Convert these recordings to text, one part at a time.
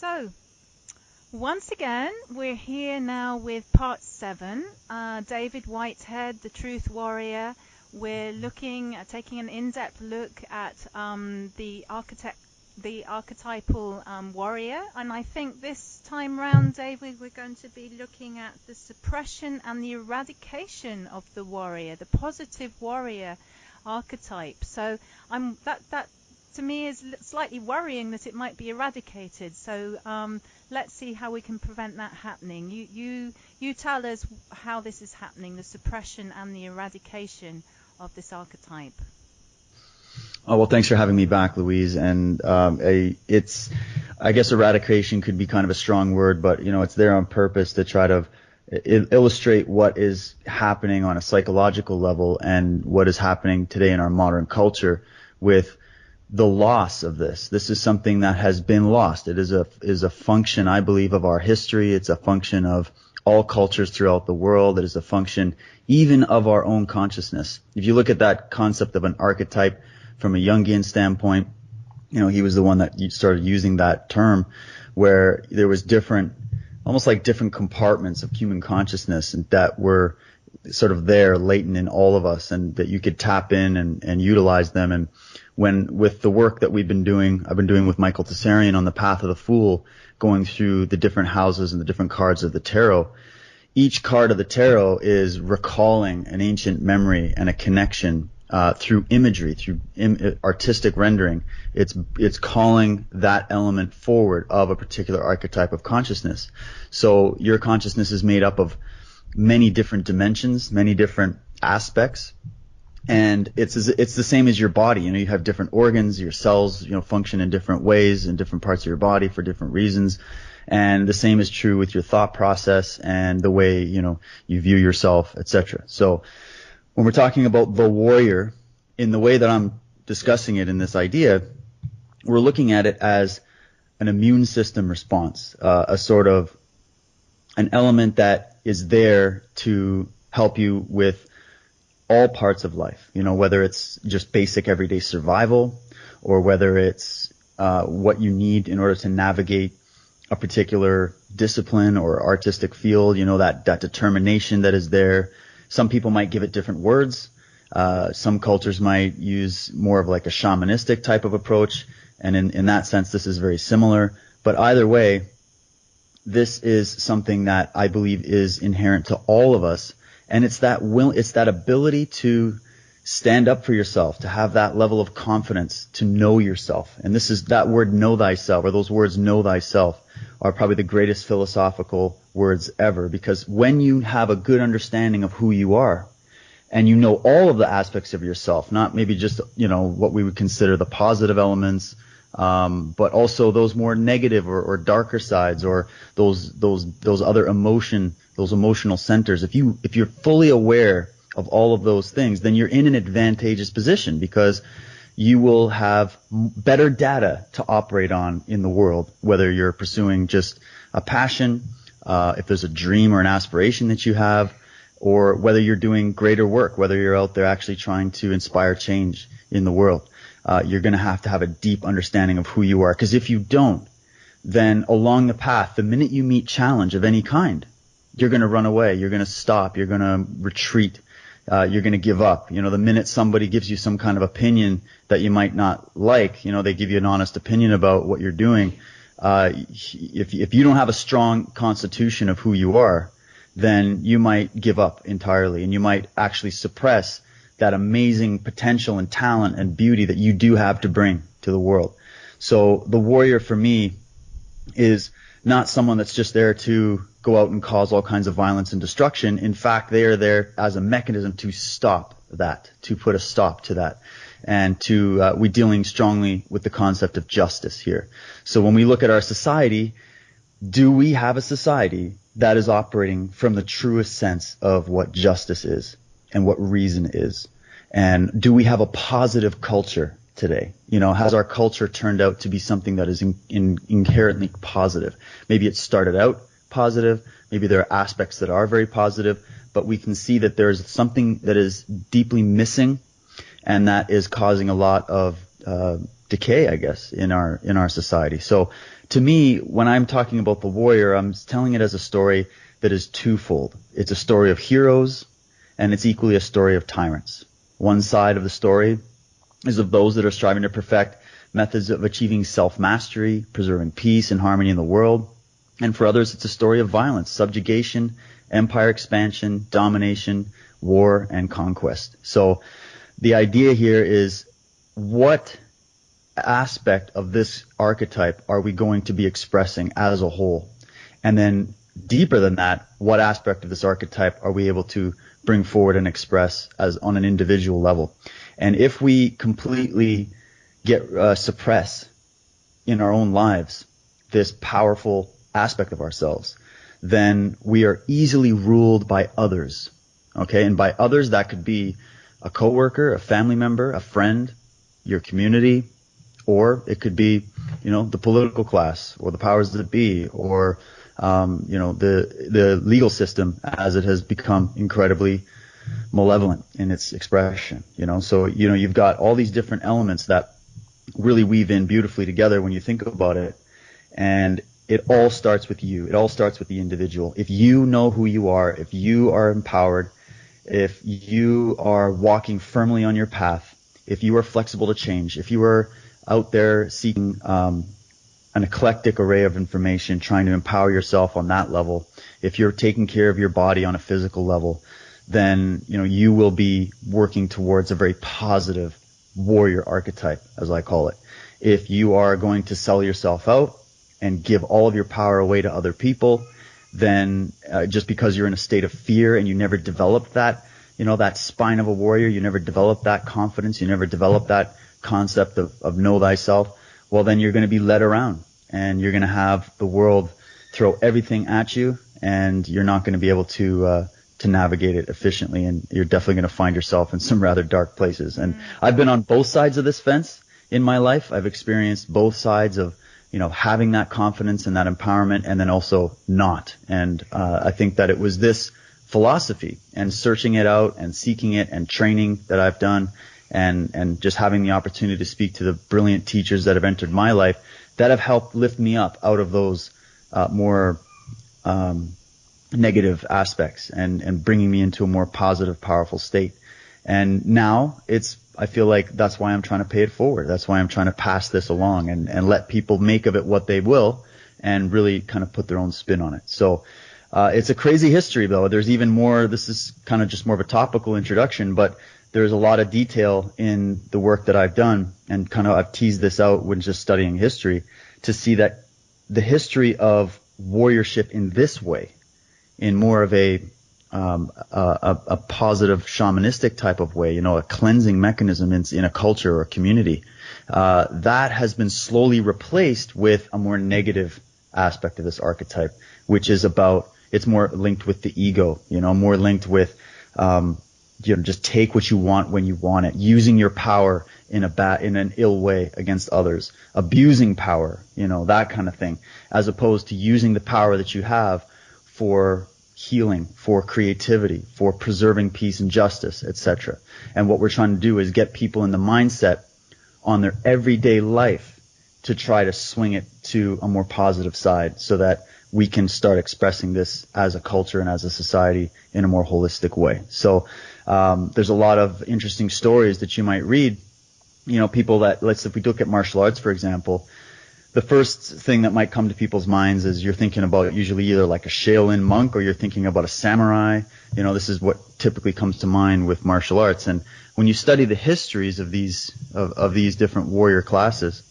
So, once again, we're here now with part 7, David Whitehead, the Truth Warrior. We're taking an in-depth look at the archetypal warrior, and I think this time round, David, we're going to be looking at the suppression and the eradication of the warrior, the positive warrior archetype. So that to me is slightly worrying that it might be eradicated. So let's see how we can prevent that happening. You tell us how this is happening, the suppression and the eradication of this archetype. Oh, well, thanks for having me back, Louise. And I guess eradication could be kind of a strong word, but it's there on purpose to try to illustrate what is happening on a psychological level and what is happening today in our modern culture with the loss of this. This is something that has been lost. It is a function, I believe, of our history. It's a function of all cultures throughout the world. It is a function even of our own consciousness. If you look at that concept of an archetype from a Jungian standpoint, he was the one that started using that term, where there was almost like different compartments of human consciousness and that were sort of there latent in all of us, and that you could tap in and utilize them. And with the work that I've been doing with Michael Tessarian on the Path of the Fool, going through the different houses and the different cards of the tarot, each card of the tarot is recalling an ancient memory and a connection through imagery, through artistic rendering. It's calling that element forward of a particular archetype of consciousness. So your consciousness is made up of many different dimensions, many different aspects, and it's the same as your body. You have different organs, your cells, function in different ways in different parts of your body for different reasons. And the same is true with your thought process and the way, you view yourself, etc. So when we're talking about the warrior, in the way that I'm discussing it in this idea, we're looking at it as an immune system response, a sort of an element that is there to help you with all parts of life, whether it's just basic everyday survival or whether it's what you need in order to navigate a particular discipline or artistic field, that determination that is there. Some people might give it different words. Some cultures might use more of like a shamanistic type of approach. And in that sense, this is very similar. But either way, this is something that I believe is inherent to all of us. And it's that ability to stand up for yourself, to have that level of confidence, to know yourself. And this is that word, know thyself, or those words, know thyself, are probably the greatest philosophical words ever, because when you have a good understanding of who you are and you know all of the aspects of yourself, not maybe just, what we would consider the positive elements, but also those more negative or darker sides, or those other emotional centers. If you're fully aware of all of those things, then you're in an advantageous position, because you will have better data to operate on in the world, whether you're pursuing just a passion, if there's a dream or an aspiration that you have, or whether you're doing greater work, whether you're out there actually trying to inspire change in the world. You're going to have a deep understanding of who you are, because if you don't, then along the path, the minute you meet challenge of any kind, you're going to run away, you're going to stop, you're going to retreat, you're going to give up. The minute somebody gives you some kind of opinion that you might not like, they give you an honest opinion about what you're doing, if you don't have a strong constitution of who you are, then you might give up entirely, and you might actually suppress that amazing potential and talent and beauty that you do have to bring to the world. So the warrior for me is not someone that's just there to go out and cause all kinds of violence and destruction. In fact, they are there as a mechanism to stop that, to put a stop to that. And we're dealing strongly with the concept of justice here. So when we look at our society, do we have a society that is operating from the truest sense of what justice is and what reason is? And do we have a positive culture today? Has our culture turned out to be something that is inherently positive? Maybe it started out positive. Maybe there are aspects that are very positive, but we can see that there's something that is deeply missing, and that is causing a lot of decay, I guess, in our society. So to me, when I'm talking about the warrior, I'm telling it as a story that is twofold. It's a story of heroes, and it's equally a story of tyrants. One side of the story is of those that are striving to perfect methods of achieving self-mastery, preserving peace and harmony in the world. And for others, it's a story of violence, subjugation, empire expansion, domination, war, and conquest. So the idea here is, what aspect of this archetype are we going to be expressing as a whole? And then deeper than that, what aspect of this archetype are we able to bring forward and express as on an individual level? And if we completely suppress in our own lives this powerful aspect of ourselves, then we are easily ruled by others. Okay? And by others, that could be a coworker, a family member, a friend, your community, or it could be, the political class or the powers that be, or the legal system, as it has become incredibly malevolent in its expression. So you've got all these different elements that really weave in beautifully together when you think about it, and it all starts with you. It all starts with the individual. If you know who you are, if you are empowered, if you are walking firmly on your path, if you are flexible to change, if you are out there seeking an eclectic array of information, trying to empower yourself on that level, if you're taking care of your body on a physical level, then you will be working towards a very positive warrior archetype, as I call it. If you are going to sell yourself out and give all of your power away to other people, then just because you're in a state of fear and you never developed that, that spine of a warrior, you never developed that confidence, you never developed that concept of know thyself, well, then you're going to be led around and you're going to have the world throw everything at you, and you're not going to be able to navigate it efficiently, and you're definitely going to find yourself in some rather dark places. And I've been on both sides of this fence in my life. I've experienced both sides of, having that confidence and that empowerment, and then also not. And I think that it was this philosophy and searching it out and seeking it and training that I've done, and just having the opportunity to speak to the brilliant teachers that have entered my life that have helped lift me up out of those more negative aspects and bringing me into a more positive, powerful state. And now I feel like that's why I'm trying to pay it forward. That's why I'm trying to pass this along and let people make of it what they will, and really kind of put their own spin on it. So it's a crazy history, though. There's even more. This is kind of just more of a topical introduction, but there's a lot of detail in the work that I've done, and kind of I've teased this out when just studying history to see that the history of warriorship in this way, in more of a positive shamanistic type of way, a cleansing mechanism in a culture or a community, that has been slowly replaced with a more negative aspect of this archetype, which is it's more linked with the ego, more linked with, just take what you want when you want it, using your power in an ill way against others, abusing power, that kind of thing, as opposed to using the power that you have for healing, for creativity, for preserving peace and justice, etc. And what we're trying to do is get people in the mindset on their everyday life to try to swing it to a more positive side, so that we can start expressing this as a culture and as a society in a more holistic way. So there's a lot of interesting stories that you might read. People that, if we look at martial arts, for example, the first thing that might come to people's minds is you're thinking about usually either like a Shaolin monk, or you're thinking about a samurai. This is what typically comes to mind with martial arts. And when you study the histories of these different warrior classes,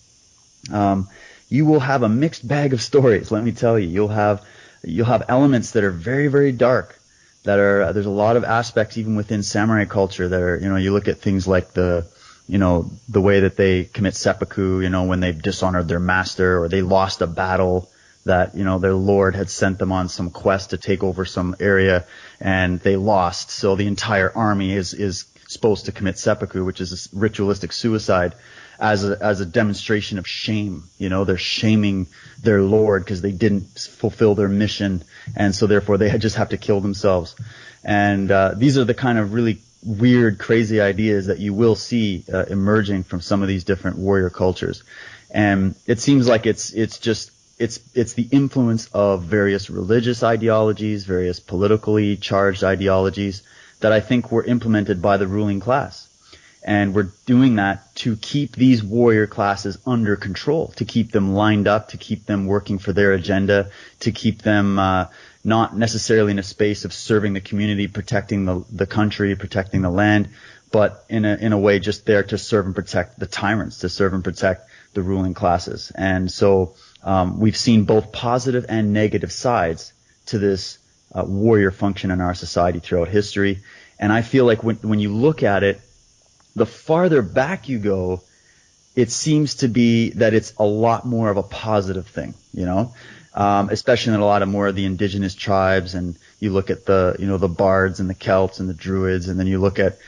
you will have a mixed bag of stories. Let me tell you, you'll have elements that are very, very dark. There's a lot of aspects even within samurai culture that are, you look at things like the way that they commit seppuku, when they've dishonored their master, or they lost a battle that, their lord had sent them on some quest to take over some area and they lost. So the entire army is supposed to commit seppuku, which is a ritualistic suicide, as a demonstration of shame. They're shaming their lord because they didn't fulfill their mission, and so therefore they just have to kill themselves. And these are the kind of really weird, crazy ideas that you will see emerging from some of these different warrior cultures. And it seems like it's the influence of various religious ideologies, various politically charged ideologies that I think were implemented by the ruling class. And we're doing that to keep these warrior classes under control, to keep them lined up, to keep them working for their agenda, to keep them not necessarily in a space of serving the community, protecting the country, protecting the land, but in a way just there to serve and protect the tyrants, to serve and protect the ruling classes. And so we've seen both positive and negative sides to this warrior function in our society throughout history. And I feel like when you look at it, the farther back you go, it seems to be that it's a lot more of a positive thing, especially in a lot of more of the indigenous tribes. And you look at the bards and the Celts and the Druids, and then you look at,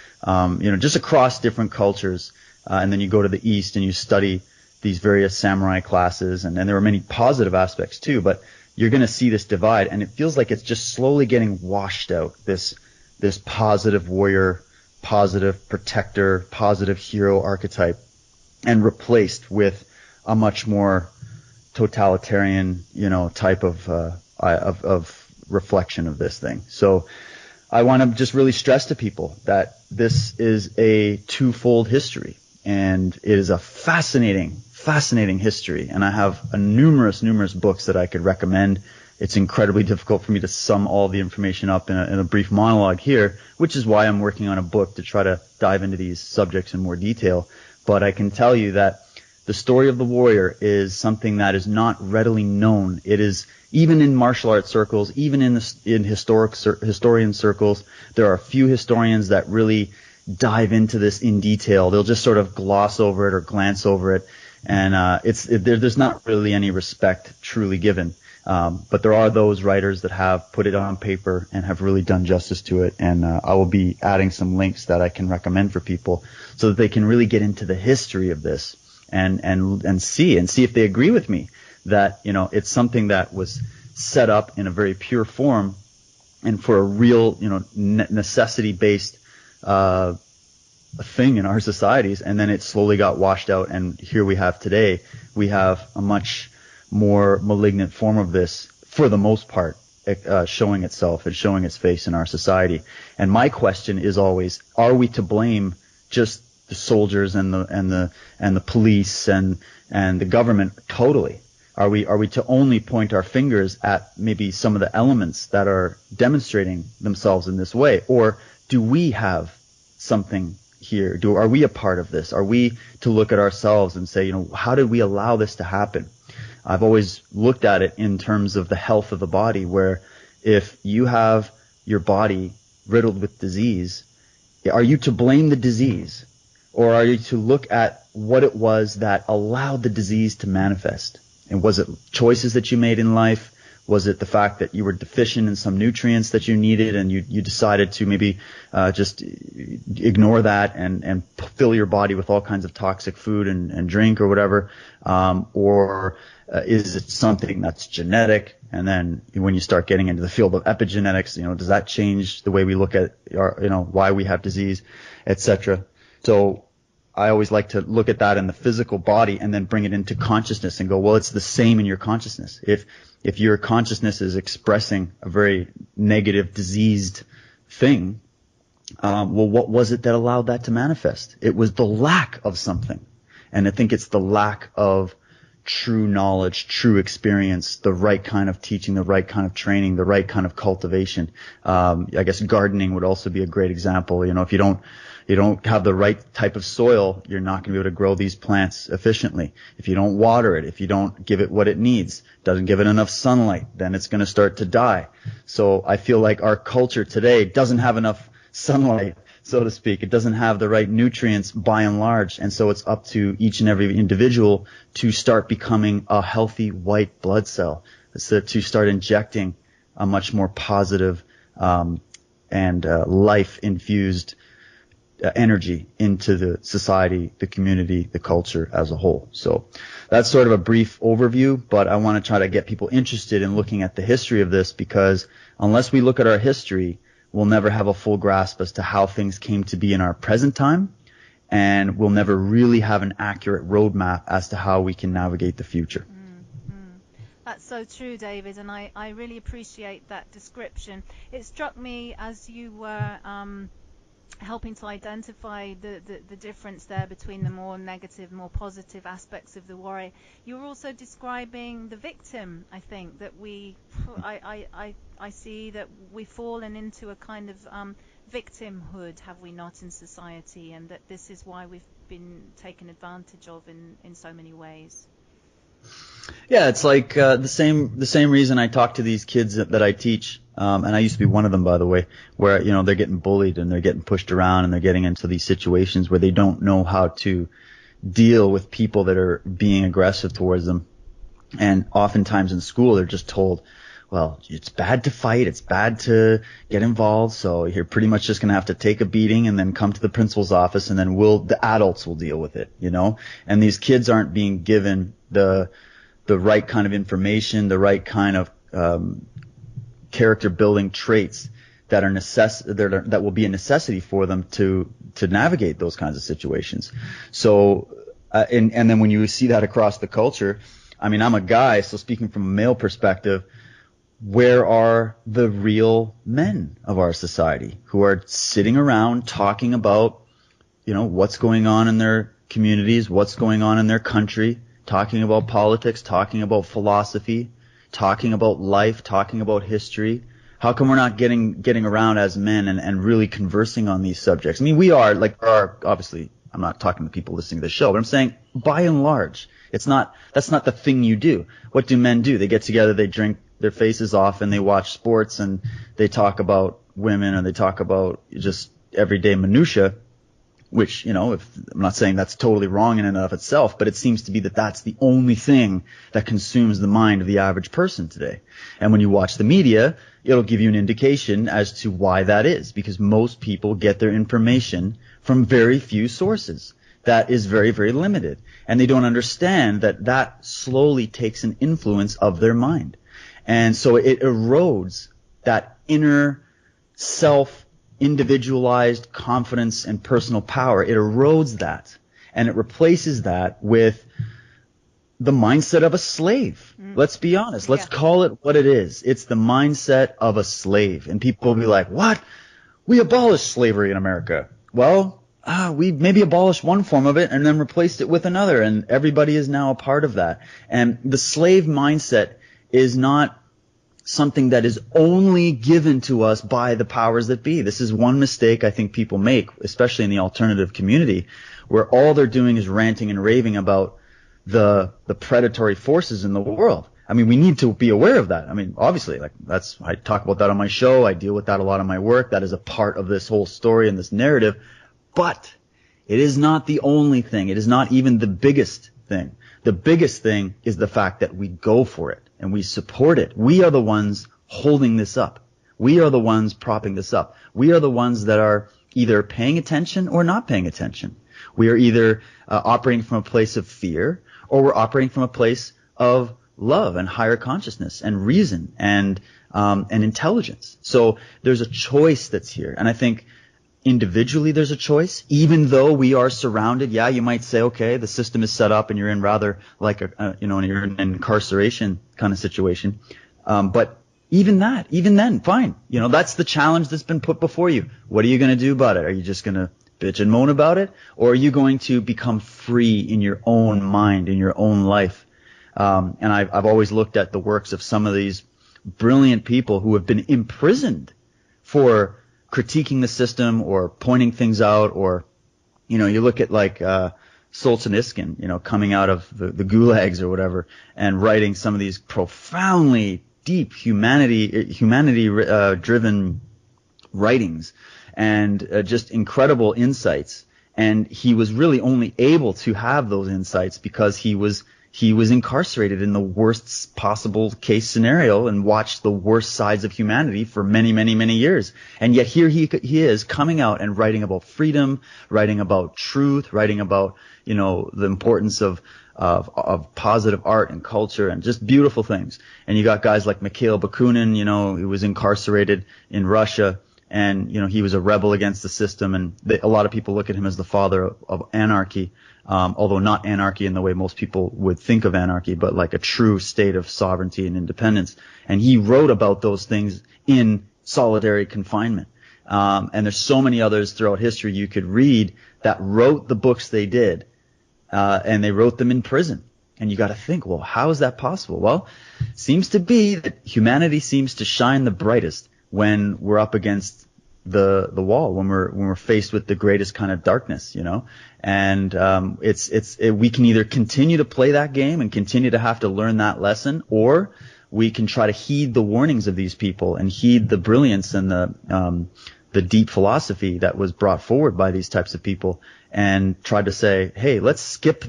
just across different cultures. And then you go to the East and you study these various samurai classes, and there are many positive aspects too, but you're going to see this divide, and it feels like it's just slowly getting washed out, this positive warrior, positive protector, positive hero archetype, and replaced with a much more totalitarian, type of reflection of this thing. So I want to just really stress to people that this is a twofold history, and it is a fascinating history. And I have numerous books that I could recommend. It's incredibly difficult for me to sum all the information up in a brief monologue here, which is why I'm working on a book to try to dive into these subjects in more detail. But I can tell you that the story of the warrior is something that is not readily known. It is, even in martial arts circles, even in historian circles, there are a few historians that really dive into this in detail. They'll just sort of gloss over it or glance over it, and there's not really any respect truly given. But there are those writers that have put it on paper and have really done justice to it, and I will be adding some links that I can recommend for people so that they can really get into the history of this and see if they agree with me that it's something that was set up in a very pure form and for a real necessity based thing in our societies, and then it slowly got washed out, and here we have today, we have a much more malignant form of this, for the most part, showing itself and showing its face in our society. And my question is always, are we to blame just the soldiers and the police and the government totally? Are we to only point our fingers at maybe some of the elements that are demonstrating themselves in this way, or do we have something here? Are we a part of this? Are we to look at ourselves and say, how did we allow this to happen? I've always looked at it in terms of the health of the body, where if you have your body riddled with disease, are you to blame the disease, or are you to look at what it was that allowed the disease to manifest? And was it choices that you made in life? Was it the fact that you were deficient in some nutrients that you needed and you decided to maybe just ignore that and fill your body with all kinds of toxic food and drink or whatever? Or is it something that's genetic? And then when you start getting into the field of epigenetics, does that change the way we look at why we have disease, etc.? So I always like to look at that in the physical body and then bring it into consciousness and go, well, it's the same in your consciousness. If your consciousness is expressing a very negative, diseased thing, well, what was it that allowed that to manifest? It was the lack of something. And I think it's the lack of true knowledge, true experience, the right kind of teaching, the right kind of training, the right kind of cultivation. I guess gardening would also be a great example. If you don't have the right type of soil, you're not going to be able to grow these plants efficiently. If you don't water it, if you don't give it what it needs, doesn't give it enough sunlight, then it's going to start to die. So I feel like our culture today doesn't have enough sunlight, so to speak. It doesn't have the right nutrients by and large. And so it's up to each and every individual to start becoming a healthy white blood cell, so to start injecting a much more positive and life-infused energy into the society, the community, the culture as a whole. So that's sort of a brief overview, but I want to try to get people interested in looking at the history of this, because unless we look at our history, we'll never have a full grasp as to how things came to be in our present time, and we'll never really have an accurate roadmap as to how we can navigate the future. That's so true, David, and I really appreciate that description. It struck me as you were helping to identify the difference there between the more negative, more positive aspects of the warrior. You were also describing the victim. I think that I see that we've fallen into a kind of victimhood, have we not, in society, and that this is why we've been taken advantage of in so many ways. Yeah, it's like the same reason I talk to these kids that I teach, and I used to be one of them, by the way, where they're getting bullied and they're getting pushed around and they're getting into these situations where they don't know how to deal with people that are being aggressive towards them. And oftentimes in school they're just told, well, it's bad to fight, it's bad to get involved, so you're pretty much just going to have to take a beating and then come to the principal's office, and then the adults will deal with it, And these kids aren't being given the right kind of information, the right kind of character building traits that are that will be a necessity for them to navigate those kinds of situations. So and then when you see that across the culture, I mean, I'm a guy, so speaking from a male perspective, where are the real men of our society who are sitting around talking about, what's going on in their communities, what's going on in their country, talking about politics, talking about philosophy, talking about life, talking about history? How come we're not getting around as men and really conversing on these subjects? I mean, we are, obviously, I'm not talking to people listening to the show, but I'm saying, by and large, that's not the thing you do. What do men do? They get together, they drink their faces off, and they watch sports, and they talk about women, and they talk about just everyday minutia, which, I'm not saying that's totally wrong in and of itself, but it seems to be that that's the only thing that consumes the mind of the average person today. And when you watch the media, it'll give you an indication as to why that is, because most people get their information from very few sources. That is very, very limited. And they don't understand that slowly takes an influence of their mind. And so it erodes that inner self-individualized confidence and personal power. It erodes that, and it replaces that with the mindset of a slave. Let's be honest. Let's call it what it is. It's the mindset of a slave. And people will be like, what? We abolished slavery in America. Well, we maybe abolished one form of it and then replaced it with another, and everybody is now a part of that. And the slave mindset is not something that is only given to us by the powers that be. This is one mistake I think people make, especially in the alternative community, where all they're doing is ranting and raving about the predatory forces in the world. I mean, we need to be aware of that. I mean, obviously, I talk about that on my show. I deal with that a lot in my work. That is a part of this whole story and this narrative. But it is not the only thing. It is not even the biggest thing. The biggest thing is the fact that we go for it and we support it. We are the ones holding this up. We are the ones propping this up. We are the ones that are either paying attention or not paying attention. We are either operating from a place of fear, or we're operating from a place of love and higher consciousness and reason and intelligence. So there's a choice that's here. And I think individually there's a choice, even though we are surrounded. Yeah, you might say, okay, the system is set up and you're in rather like you're in an incarceration kind of situation. But even then, fine. That's the challenge that's been put before you. What are you going to do about it? Are you just going to bitch and moan about it? Or are you going to become free in your own mind, in your own life? And I've always looked at the works of some of these brilliant people who have been imprisoned for critiquing the system or pointing things out, or, you look at Solzhenitsyn, coming out of the gulags or whatever, and writing some of these profoundly deep humanity-driven writings and just incredible insights. And he was really only able to have those insights because he was incarcerated in the worst possible case scenario and watched the worst sides of humanity for many, many, many years. And yet here he is coming out and writing about freedom, writing about truth, writing about, the importance of positive art and culture and just beautiful things. And you got guys like Mikhail Bakunin, who was incarcerated in Russia, and he was a rebel against the system, and a lot of people look at him as the father of anarchy, although not anarchy in the way most people would think of anarchy, but like a true state of sovereignty and independence. And he wrote about those things in solitary confinement. And there's so many others throughout history you could read that wrote the books they did, and they wrote them in prison. And you got to think, well, how is that possible? Well, seems to be that humanity seems to shine the brightest when we're up against the wall, when we're faced with the greatest kind of darkness, And we can either continue to play that game and continue to have to learn that lesson, or we can try to heed the warnings of these people and heed the brilliance and the deep philosophy that was brought forward by these types of people, and try to say, hey, let's skip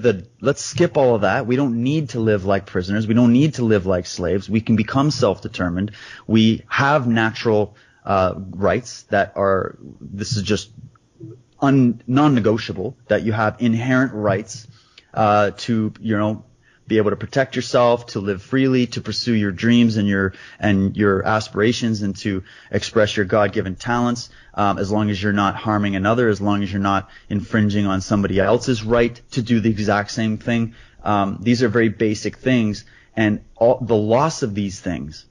all of that. We don't need to live like prisoners. We don't need to live like slaves. We can become self-determined. We have natural rights that are, this is just non-negotiable, that you have inherent rights to, be able to protect yourself, to live freely, to pursue your dreams and your aspirations, and to express your God-given talents, as long as you're not harming another, as long as you're not infringing on somebody else's right to do the exact same thing. These are very basic things, and the loss of these things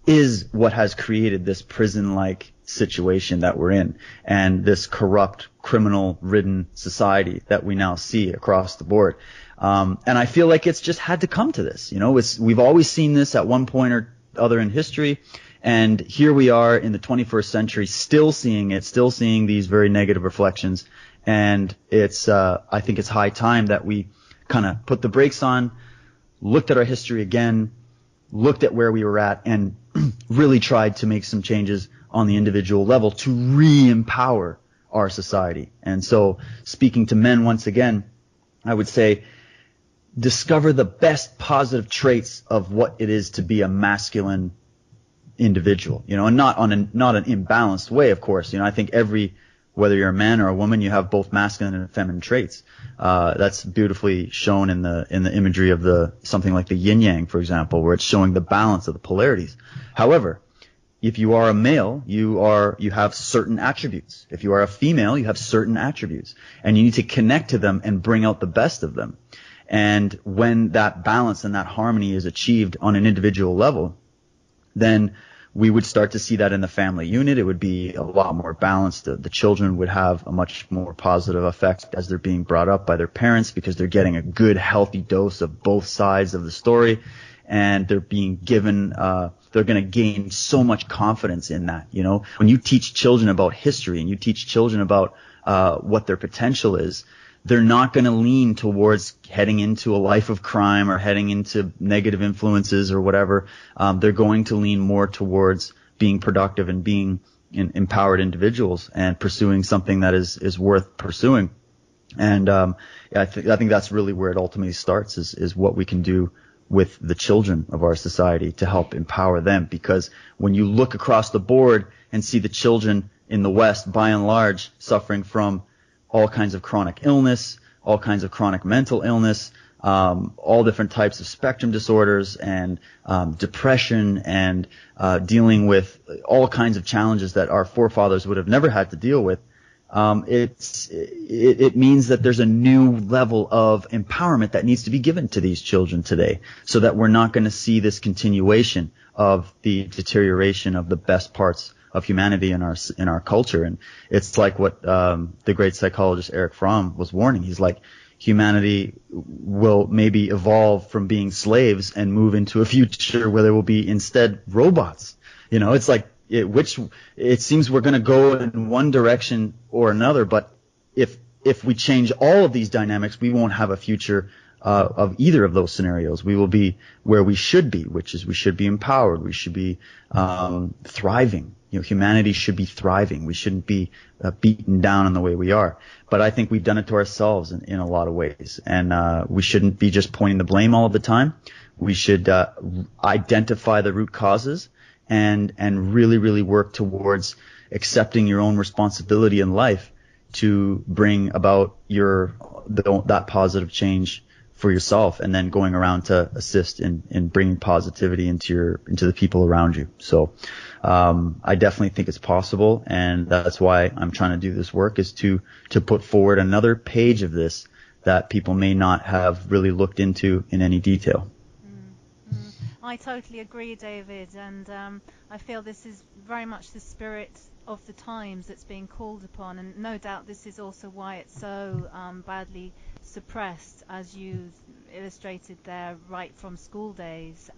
is what has created this prison-like situation that we're in, and this corrupt, criminal-ridden society that we now see across the board. And I feel like it's just had to come to this. We've always seen this at one point or other in history, and here we are in the 21st century, still seeing it, still seeing these very negative reflections. And I think it's high time that we kind of put the brakes on, looked at our history again, looked at where we were at, and really tried to make some changes on the individual level to re-empower our society. And so, speaking to men once again, I would say, discover the best positive traits of what it is to be a masculine individual, and not an imbalanced way, of course. I think whether you're a man or a woman, you have both masculine and feminine traits. That's beautifully shown in the imagery of something like the yin yang, for example, where it's showing the balance of the polarities. However, if you are a male, you have certain attributes. If you are a female, you have certain attributes, and you need to connect to them and bring out the best of them. And when that balance and that harmony is achieved on an individual level, then we would start to see that in the family unit. It would be a lot more balanced. The children would have a much more positive effect as they're being brought up by their parents, because they're getting a good, healthy dose of both sides of the story, and they're being given, they're going to gain so much confidence in that. When you teach children about history and you teach children about what their potential is, they're not going to lean towards heading into a life of crime or heading into negative influences or whatever. They're going to lean more towards being productive and being empowered individuals and pursuing something that is worth pursuing. And I think that's really where it ultimately starts, is what we can do with the children of our society to help empower them. Because when you look across the board and see the children in the West, by and large, suffering from all kinds of chronic illness, all kinds of chronic mental illness, all different types of spectrum disorders, and depression, and dealing with all kinds of challenges that our forefathers would have never had to deal with. It means that there's a new level of empowerment that needs to be given to these children today, so that we're not going to see this continuation of the deterioration of the best parts of humanity in our culture. And it's like what the great psychologist Erich Fromm was warning. He's like, humanity will maybe evolve from being slaves and move into a future where there will be instead robots. It's like it seems we're going to go in one direction or another, but if we change all of these dynamics, we won't have a future of either of those scenarios. We will be where we should be, which is we should be empowered. We should be thriving. Humanity should be thriving. We shouldn't be beaten down in the way we are. But I think we've done it to ourselves in a lot of ways. And we shouldn't be just pointing the blame all of the time. We should identify the root causes and really, really work towards accepting your own responsibility in life to bring about that positive change for yourself, and then going around to assist in bringing positivity into the people around you. So, I definitely think it's possible, and that's why I'm trying to do this work, is to put forward another page of this that people may not have really looked into in any detail. I totally agree, David, and I feel this is very much the spirit of the times that's being called upon, and no doubt this is also why it's so badly suppressed, as you illustrated there, right from school days,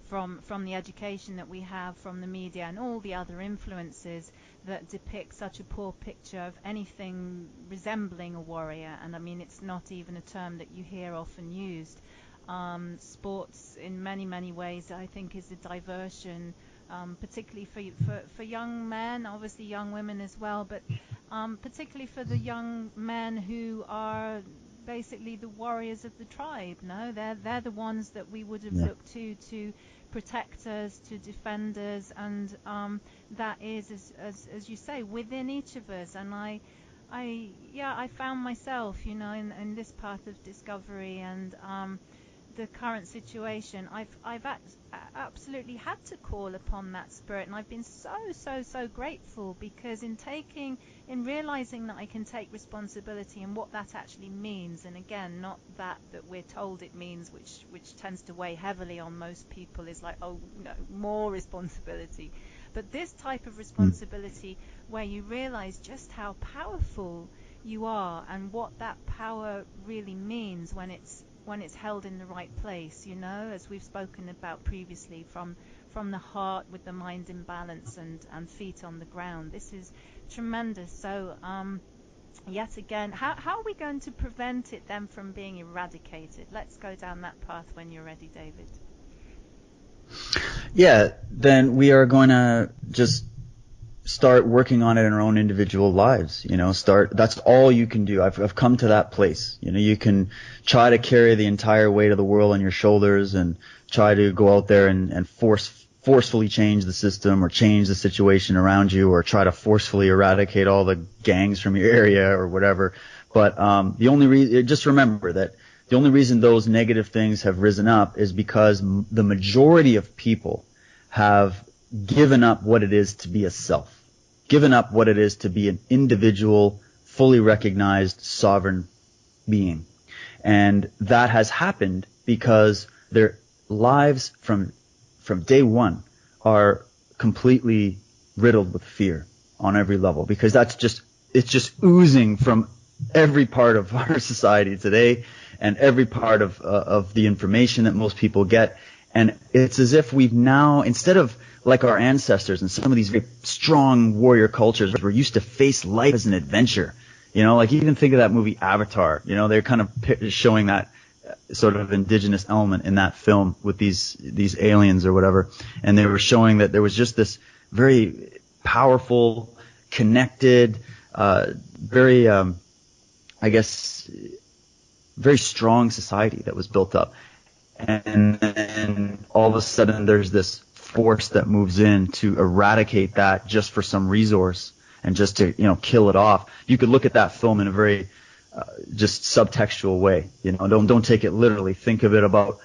from the education that we have from the media and all the other influences that depict such a poor picture of anything resembling a warrior. And I mean, it's not even a term that you hear often used. Sports in many ways, I think, is a diversion, particularly for young men, obviously young women as well, but particularly for the young men who are basically the warriors of the tribe. No, they're the ones that we would have looked to protect us, to defend us, and that is, as you say, within each of us. And I found myself, in this path of discovery and the current situation, I've absolutely had to call upon that spirit, and I've been so grateful, because in realizing that I can take responsibility and what that actually means, and again, not that we're told it means, which tends to weigh heavily on most people, is like, oh no, more responsibility, but this type of responsibility where you realize just how powerful you are and what that power really means when it's held in the right place, as we've spoken about previously, from the heart with the mind in balance and feet on the ground. This is tremendous. So yet again, how are we going to prevent it then from being eradicated? Let's go down that path when you're ready, David. Yeah, then we are going to just start working on it in our own individual lives. That's all you can do. I've come to that place. You can try to carry the entire weight of the world on your shoulders and try to go out there and forcefully change the system or change the situation around you, or try to forcefully eradicate all the gangs from your area or whatever. But just remember that the only reason those negative things have risen up is because the majority of people have given up what it is to be a self, given up what it is to be an individual, fully recognized, sovereign being. And that has happened because their lives from day one are completely riddled with fear on every level, because it's just oozing from every part of our society today and every part of the information that most people get. And it's as if we've now, instead of like our ancestors and some of these very strong warrior cultures, we're used to face life as an adventure. Like even think of that movie Avatar. They're kind of showing that sort of indigenous element in that film with these aliens or whatever. And they were showing that there was just this very powerful, connected, very, very strong society that was built up. And then all of a sudden there's this force that moves in to eradicate that just for some resource and just to, kill it off. You could look at that film in a very just subtextual way. Don't take it literally. Think about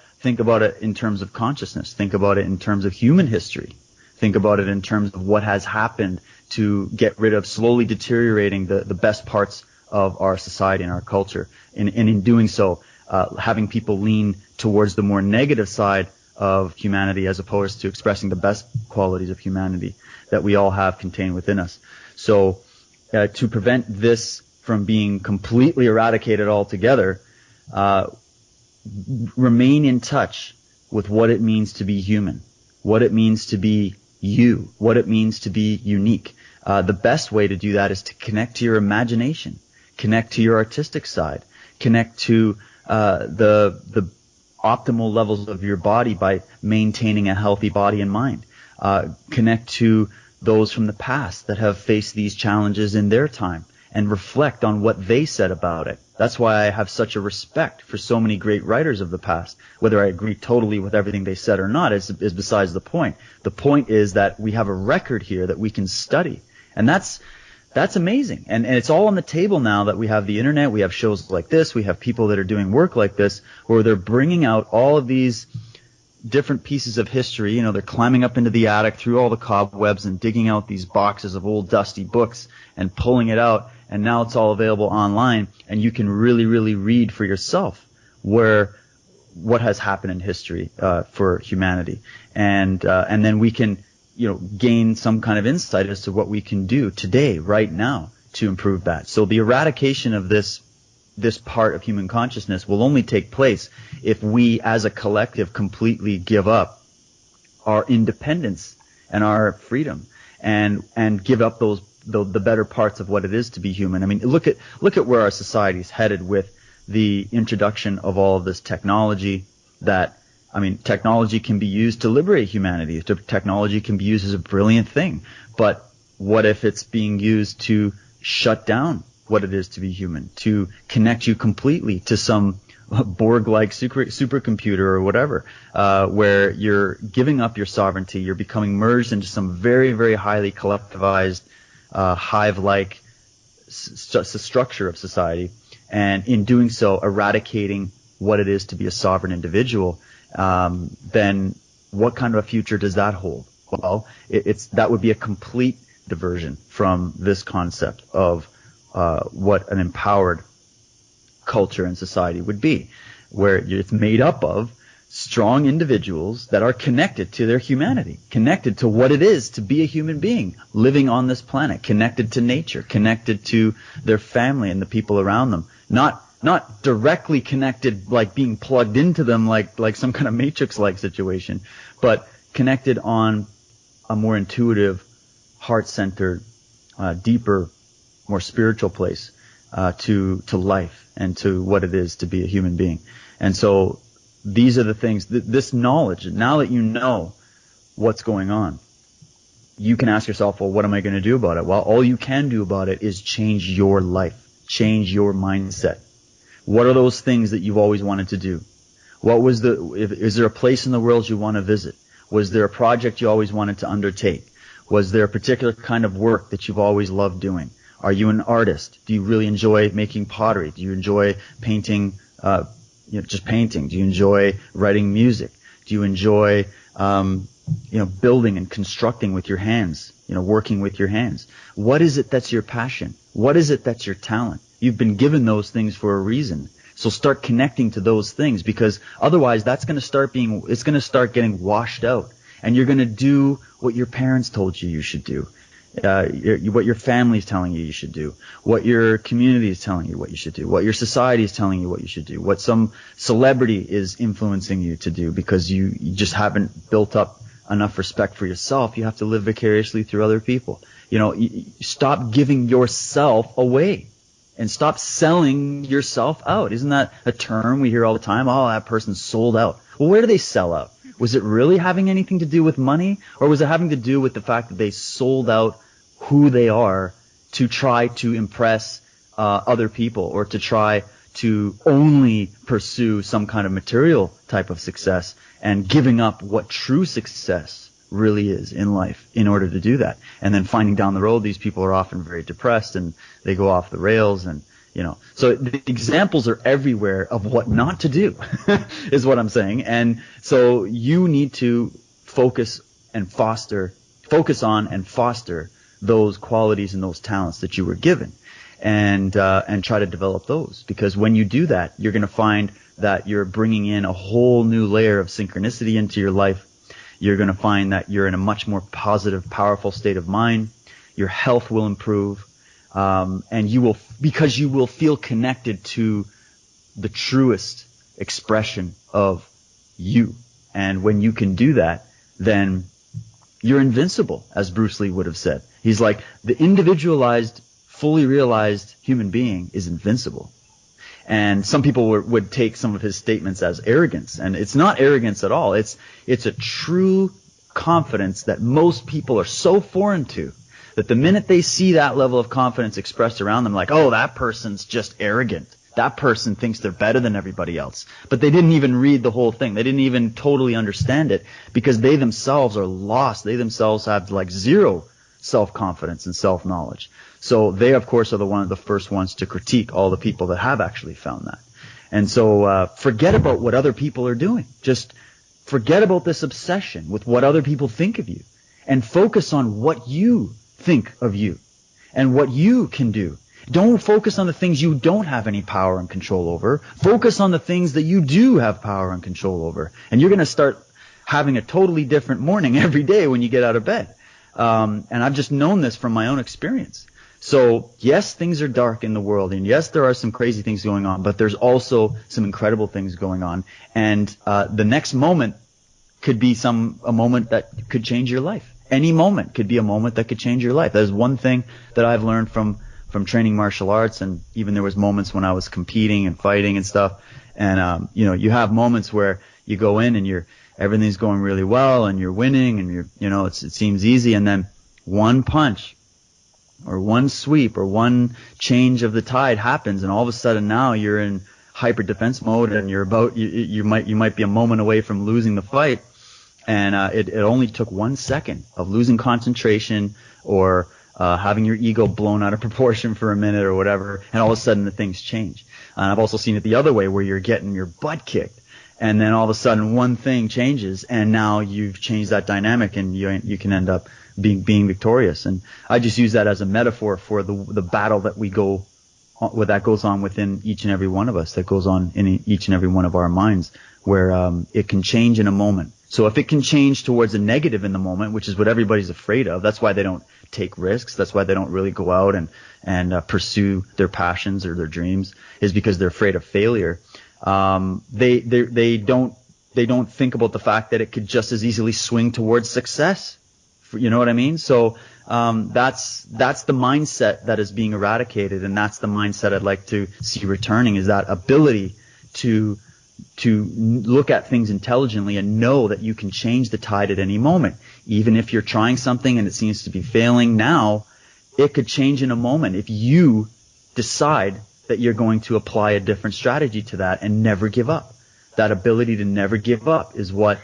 it in terms of consciousness. Think about it in terms of human history. Think about it in terms of what has happened to get rid of slowly deteriorating the best parts of our society and our culture. And in doing so, having people lean towards the more negative side of humanity as opposed to expressing the best qualities of humanity that we all have contained within us. So to prevent this from being completely eradicated altogether, remain in touch with what it means to be human, what it means to be you, what it means to be unique. The best way to do that is to connect to your imagination, connect to your artistic side, connect to the optimal levels of your body by maintaining a healthy body and mind. Connect to those from the past that have faced these challenges in their time and reflect on what they said about it. That's why I have such a respect for so many great writers of the past. Whether I agree totally with everything they said or not is besides the point. The point is that we have a record here that we can study. And that's That's amazing. And it's all on the table now that we have the internet, we have shows like this, we have people that are doing work like this, where they're bringing out all of these different pieces of history. You know, they're climbing up into the attic through all the cobwebs and digging out these boxes of old dusty books and pulling it out. And now it's all available online, and you can really, really read for yourself what has happened in history for humanity. And then we can, gain some kind of insight as to what we can do today, right now, to improve that. So the eradication of this part of human consciousness will only take place if we as a collective completely give up our independence and our freedom and give up the better parts of what it is to be human. I mean, look at where our society is headed with the introduction of all of this technology technology can be used to liberate humanity. Technology can be used as a brilliant thing. But what if it's being used to shut down what it is to be human, to connect you completely to some Borg-like supercomputer or whatever, where you're giving up your sovereignty, you're becoming merged into some very, very highly collectivized, hive-like structure of society, and in doing so, eradicating what it is to be a sovereign individual, then what kind of a future does that hold? Well, that would be a complete diversion from this concept of what an empowered culture and society would be, where it's made up of strong individuals that are connected to their humanity, connected to what it is to be a human being living on this planet, connected to nature, connected to their family and the people around them, not directly connected, like being plugged into them like some kind of Matrix-like situation, but connected on a more intuitive, heart-centered, deeper, more spiritual place to life and to what it is to be a human being. And so these are the things, this knowledge, now that you know what's going on, you can ask yourself, well, what am I going to do about it? Well, all you can do about it is change your life, change your mindset. What are those things that you've always wanted to do? Is there a place in the world you want to visit? Was there a project you always wanted to undertake? Was there a particular kind of work that you've always loved doing? Are you an artist? Do you really enjoy making pottery? Do you enjoy painting, just painting? Do you enjoy writing music? Do you enjoy, building and constructing with your hands, working with your hands? What is it that's your passion? What is it that's your talent? You've been given those things for a reason. So start connecting to those things, because otherwise it's going to start getting washed out, and you're going to do what your parents told you should do. What your family is telling you should do, what your community is telling you what you should do, what your society is telling you what you should do, what some celebrity is influencing you to do, because you just haven't built up enough respect for yourself. You have to live vicariously through other people. Stop giving yourself away and stop selling yourself out. Isn't that a term we hear all the time? Oh, that person's sold out. Well, where do they sell out? Was it really having anything to do with money, or was it having to do with the fact that they sold out who they are to try to impress other people, or to try to only pursue some kind of material type of success, and giving up what true success really is in life in order to do that? And then finding down the road, these people are often very depressed and they go off the rails, and so the examples are everywhere of what not to do, is what I'm saying. And so you need to focus on and foster those qualities and those talents that you were given, and try to develop those. Because when you do that, you're going to find that you're bringing in a whole new layer of synchronicity into your life. You're going to find that you're in a much more positive, powerful state of mind. Your health will improve. And because you will feel connected to the truest expression of you. And when you can do that, then you're invincible, as Bruce Lee would have said. He's like, the individualized, fully realized human being is invincible. And some people would take some of his statements as arrogance, and it's not arrogance at all. It's a true confidence that most people are so foreign to, that the minute they see that level of confidence expressed around them, like, oh, that person's just arrogant. That person thinks they're better than everybody else. But they didn't even read the whole thing. They didn't even totally understand it, because they themselves are lost. They themselves have like zero self-confidence and self-knowledge. So they, of course, are the first ones to critique all the people that have actually found that. And so forget about what other people are doing. Just forget about this obsession with what other people think of you, and focus on what you think of you and what you can do. Don't focus on the things you don't have any power and control over. Focus on the things that you do have power and control over. And you're going to start having a totally different morning every day when you get out of bed. And I've just known this from my own experience. So, yes, things are dark in the world, and yes, there are some crazy things going on, but there's also some incredible things going on. And the next moment could be a moment that could change your life. Any moment could be a moment that could change your life. That is one thing that I've learned from training martial arts, and even there was moments when I was competing and fighting and stuff. And you have moments where you go in and everything's going really well and you're winning and it seems easy, and then one punch or one sweep or one change of the tide happens, and all of a sudden now you're in hyper defense mode, and you might be a moment away from losing the fight. And it only took 1 second of losing concentration or having your ego blown out of proportion for a minute or whatever, and all of a sudden the things change. And I've also seen it the other way, where you're getting your butt kicked, and then all of a sudden one thing changes, and now you've changed that dynamic, and you can end up being victorious. And I just use that as a metaphor for the battle that that goes on within each and every one of us, that goes on in each and every one of our minds, where it can change in a moment. So if it can change towards a negative in the moment, which is what everybody's afraid of, that's why they don't take risks, that's why they don't really go out and pursue their passions or their dreams, is because they're afraid of failure. They don't think about the fact that it could just as easily swing towards success. You know what I mean? So that's the mindset that is being eradicated, and that's the mindset I'd like to see returning, is that ability to look at things intelligently and know that you can change the tide at any moment. Even if you're trying something and it seems to be failing now, it could change in a moment if you decide that you're going to apply a different strategy to that and never give up. That ability to never give up is what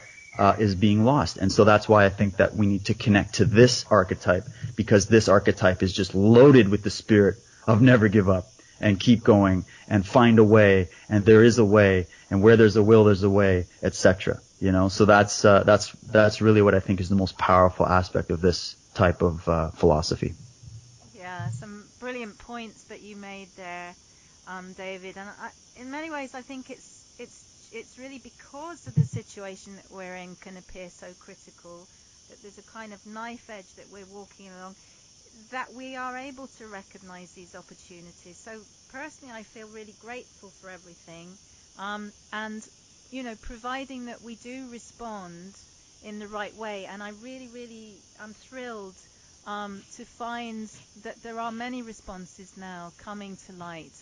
is being lost. And so that's why I think that we need to connect to this archetype, because this archetype is just loaded with the spirit of never give up and keep going and find a way, and there is a way, and where there's a will, there's a way, etc. So that's really what I think is the most powerful aspect of this type of philosophy. Yeah, some brilliant points that you made there, David. And in many ways, I think it's really because of the situation that we're in can appear so critical, that there's a kind of knife edge that we're walking along, that we are able to recognize these opportunities. So personally, I feel really grateful for everything, and providing that we do respond in the right way. And I really am thrilled to find that there are many responses now coming to light,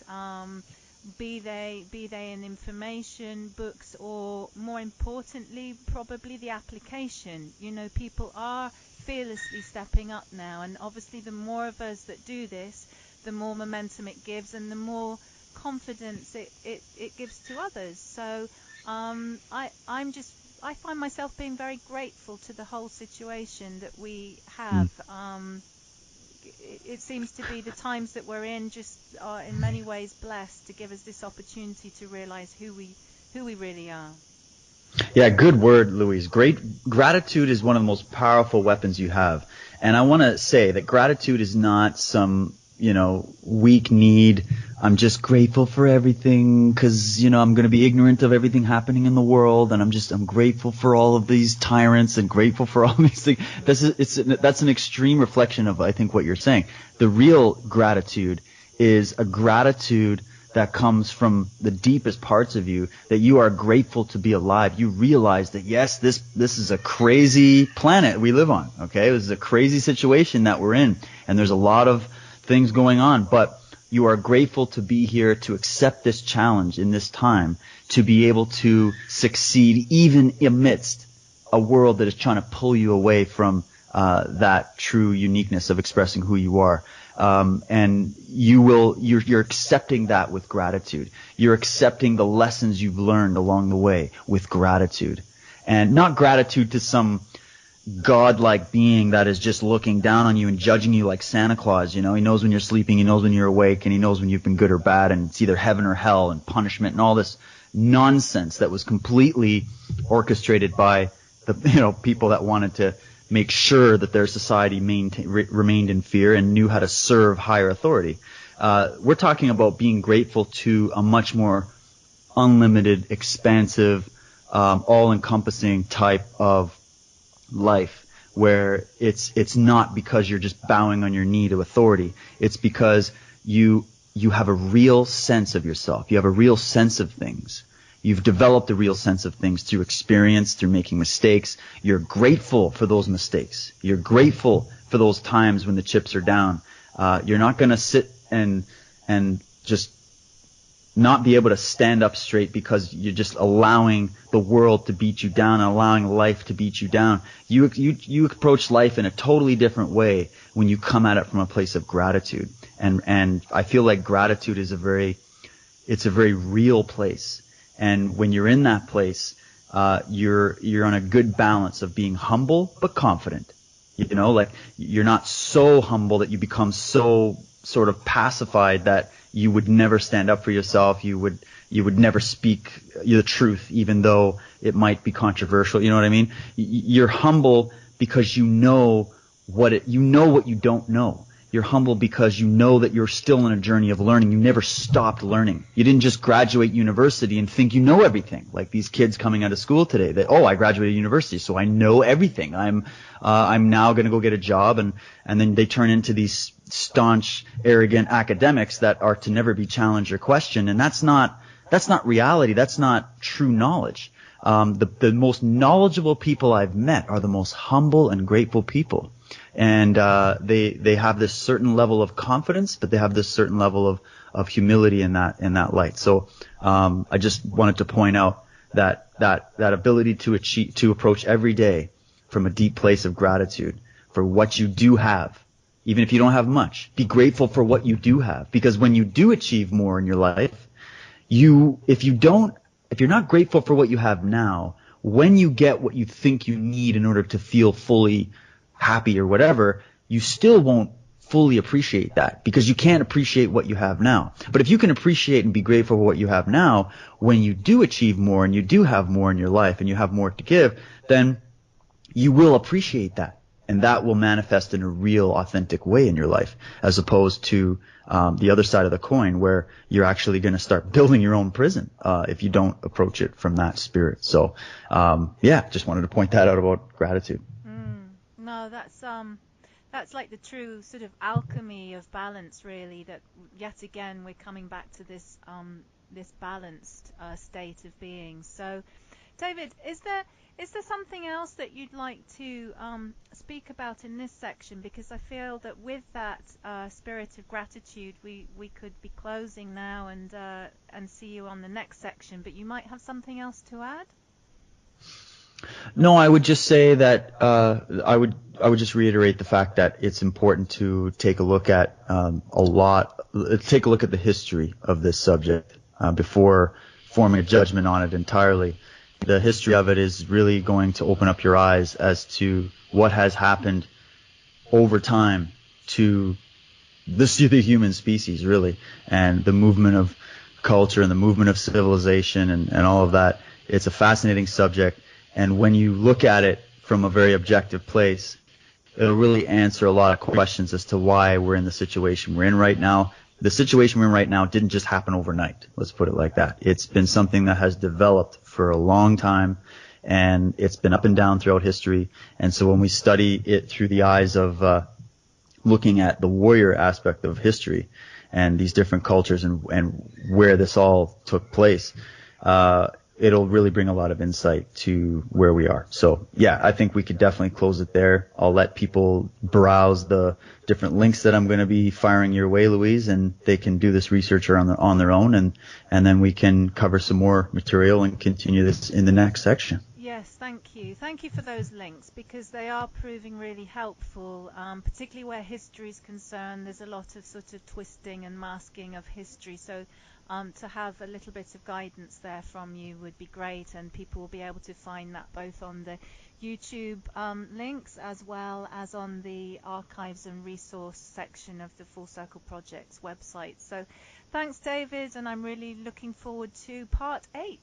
be they in information, books, or more importantly, probably the application. People are fearlessly stepping up now, and obviously the more of us that do this, the more momentum it gives and the more confidence it gives to others. So I find myself being very grateful to the whole situation that we have. It seems to be the times that we're in just are in many ways blessed to give us this opportunity to realize who we really are. Yeah, good word, Louise. Gratitude is one of the most powerful weapons you have. And I want to say that gratitude is not some, weak need. I'm just grateful for everything because, I'm going to be ignorant of everything happening in the world, and I'm grateful for all of these tyrants and grateful for all these things. That's an extreme reflection of, I think, what you're saying. The real gratitude is a gratitude that comes from the deepest parts of you, that you are grateful to be alive. You realize that, yes, this is a crazy planet we live on, okay? This is a crazy situation that we're in, and there's a lot of things going on, but you are grateful to be here, to accept this challenge in this time, to be able to succeed even amidst a world that is trying to pull you away from that true uniqueness of expressing who you are. And you're accepting that with gratitude. You're accepting the lessons you've learned along the way with gratitude. And not gratitude to some godlike being that is just looking down on you and judging you like Santa Claus. He knows when you're sleeping, he knows when you're awake, and he knows when you've been good or bad, and it's either heaven or hell and punishment and all this nonsense that was completely orchestrated by the people that wanted to make sure that their society remained in fear and knew how to serve higher authority. We're talking about being grateful to a much more unlimited, expansive, all-encompassing type of life, where it's not because you're just bowing on your knee to authority. It's because you have a real sense of yourself. You have a real sense of things. You've developed a real sense of things through experience, through making mistakes. You're grateful for those mistakes. You're grateful for those times when the chips are down. You're not going to sit and just not be able to stand up straight because you're just allowing the world to beat you down and allowing life to beat you down. You approach life in a totally different way when you come at it from a place of gratitude. And I feel like gratitude is a very real place. And when you're in that place, you're on a good balance of being humble but confident. Like you're not so humble that you become so sort of pacified that you would never stand up for yourself. You would never speak the truth, even though it might be controversial. You know what I mean? You're humble because you know what you don't know. You're humble because you know that you're still on a journey of learning. You never stopped learning. You didn't just graduate university and think you know everything. Like these kids coming out of school today, that, I graduated university, so I know everything. I'm now going to go get a job, and then they turn into these staunch, arrogant academics that are to never be challenged or questioned. And that's not reality. That's not true knowledge. The most knowledgeable people I've met are the most humble and grateful people. And they have this certain level of confidence, but they have this certain level of humility in that light. So I just wanted to point out that ability to approach every day from a deep place of gratitude for what you do have, even if you don't have much. Be grateful for what you do have, because when you do achieve more in your life, if you're not grateful for what you have now, when you get what you think you need in order to feel fully happy or whatever, you still won't fully appreciate that, because you can't appreciate what you have now. But if you can appreciate and be grateful for what you have now, when you do achieve more and you do have more in your life and you have more to give, then you will appreciate that. And that will manifest in a real, authentic way in your life, as opposed to the other side of the coin, where you're actually going to start building your own prison if you don't approach it from that spirit. So, just wanted to point that out about gratitude. No, that's like the true sort of alchemy of balance, really. That yet again we're coming back to this balanced state of being. So, David, is there something else that you'd like to speak about in this section? Because I feel that with that spirit of gratitude, we could be closing now and see you on the next section. But you might have something else to add? No, I would just say that I would just reiterate the fact that it's important to take a look at take a look at the history of this subject before forming a judgment on it entirely. The history of it is really going to open up your eyes as to what has happened over time to the human species, really, and the movement of culture and the movement of civilization and all of that. It's a fascinating subject. And when you look at it from a very objective place, it'll really answer a lot of questions as to why we're in the situation we're in right now. The situation we're in right now didn't just happen overnight. Let's put it like that. It's been something that has developed for a long time, and it's been up and down throughout history. And so when we study it through the eyes of looking at the warrior aspect of history and these different cultures and where this all took place, it'll really bring a lot of insight to where we are. So, I think we could definitely close it there. I'll let people browse the different links that I'm going to be firing your way, Louise, and they can do this research on their own, and then we can cover some more material and continue this in the next section. Yes, thank you. Thank you for those links because they are proving really helpful, particularly where history is concerned. There's a lot of sort of twisting and masking of history. So to have a little bit of guidance there from you would be great, and people will be able to find that both on the YouTube links as well as on the archives and resource section of the Full Circle Project's website. So thanks, David, and I'm really looking forward to part 8.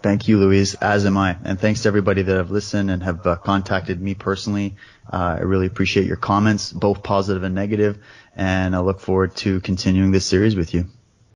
Thank you, Louise, as am I. And thanks to everybody that have listened and have contacted me personally. I really appreciate your comments, both positive and negative, and I look forward to continuing this series with you.